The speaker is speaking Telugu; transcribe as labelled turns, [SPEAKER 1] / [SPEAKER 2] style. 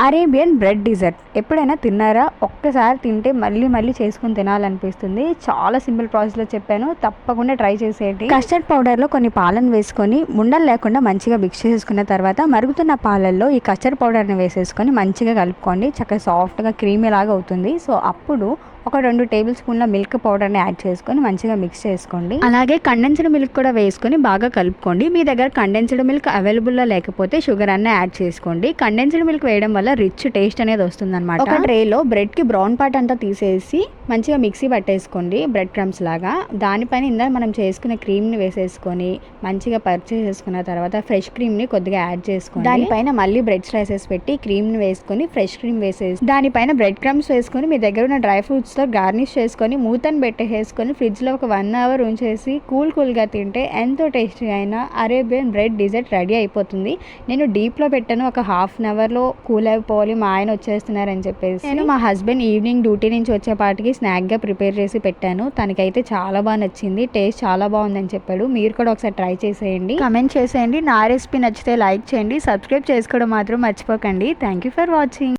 [SPEAKER 1] అరేబియన్ బ్రెడ్ డిజర్ట్ ఎప్పుడైనా తిన్నారా? ఒక్కసారి తింటే మళ్ళీ మళ్ళీ చేసుకుని తినాలనిపిస్తుంది. చాలా సింపుల్ ప్రాసెస్లో చెప్పాను, తప్పకుండా ట్రై చేసేయండి. కస్టర్డ్ పౌడర్లో కొన్ని పాలను వేసుకొని ఉండలు లేకుండా మంచిగా మిక్స్ చేసుకున్న తర్వాత మరుగుతున్న పాలల్లో ఈ కస్టర్డ్ పౌడర్ని వేసేసుకొని మంచిగా కలుపుకోండి. చక్కగా సాఫ్ట్గా క్రీమీ లాగా అవుతుంది. సో అప్పుడు ఒక 2 టేబుల్ స్పూన్ల మిల్క్ పౌడర్ని యాడ్ చేసుకొని మంచిగా మిక్స్ చేసుకోండి. అలాగే కండెన్స్డ్ మిల్క్ కూడా వేసుకొని బాగా కలుపుకోండి. మీ దగ్గర కండెన్స్డ్ మిల్క్ అవైలబుల్లో లేకపోతే షుగర్ అన్న యాడ్ చేసుకోండి. కండెన్స్డ్ మిల్క్ వేయడం వల్ల రిచ్ టేస్ట్ అనేది వస్తుంది అనమాట. ఒక ట్రేలో బ్రెడ్కి బ్రౌన్ పార్ట్ అంతా తీసేసి మంచిగా మిక్సీ పట్టేసుకోండి, బ్రెడ్ క్రమ్స్ లాగా. దానిపైన ఇందాక మనం చేసుకున్న క్రీమ్ని వేసేసుకొని మంచిగా పర్చేస్ చేసుకున్న తర్వాత ఫ్రెష్ క్రీమ్ని కొద్దిగా యాడ్ చేసుకోండి. దానిపైన మళ్ళీ బ్రెడ్ స్లైసెస్ పెట్టి క్రీమ్ని వేసుకొని ఫ్రెష్ క్రీమ్ వేసేసి దానిపైన బ్రెడ్ క్రమ్స్ వేసుకొని మీ దగ్గర ఉన్న డ్రై ఫ్రూట్స్తో గార్నిష్ చేసుకొని మూతను పెట్టేసుకొని ఫ్రిడ్జ్లో ఒక 1 అవర్ ఉంచేసి కూల్గా తింటే ఎంతో టేస్టీ అయిన అరేబియన్ బ్రెడ్ డిజర్ట్ రెడీ అయిపోతుంది. నేను డీప్లో పెట్టాను, ఒక 1/2 అవర్లో కూల్ అయిపోవాలి, మా ఆయన వచ్చేస్తున్నారని చెప్పేసి. నేను మా హస్బెండ్ ఈవినింగ్ డ్యూటీ నుంచి వచ్చేపాటికి స్నాక్గా ప్రిపేర్ చేసి పెట్టాను. తనకైతే చాలా బాగా నచ్చింది, టేస్ట్ చాలా బాగుందని చెప్పాడు. మీరు కూడా ఒకసారి ట్రై చేసేయండి, కమెంట్ చేసేయండి. నా రెసిపీ నచ్చితే లైక్ చేయండి, సబ్స్క్రైబ్ చేసుకోవడం మాత్రం మర్చిపోకండి. Thank you for watching.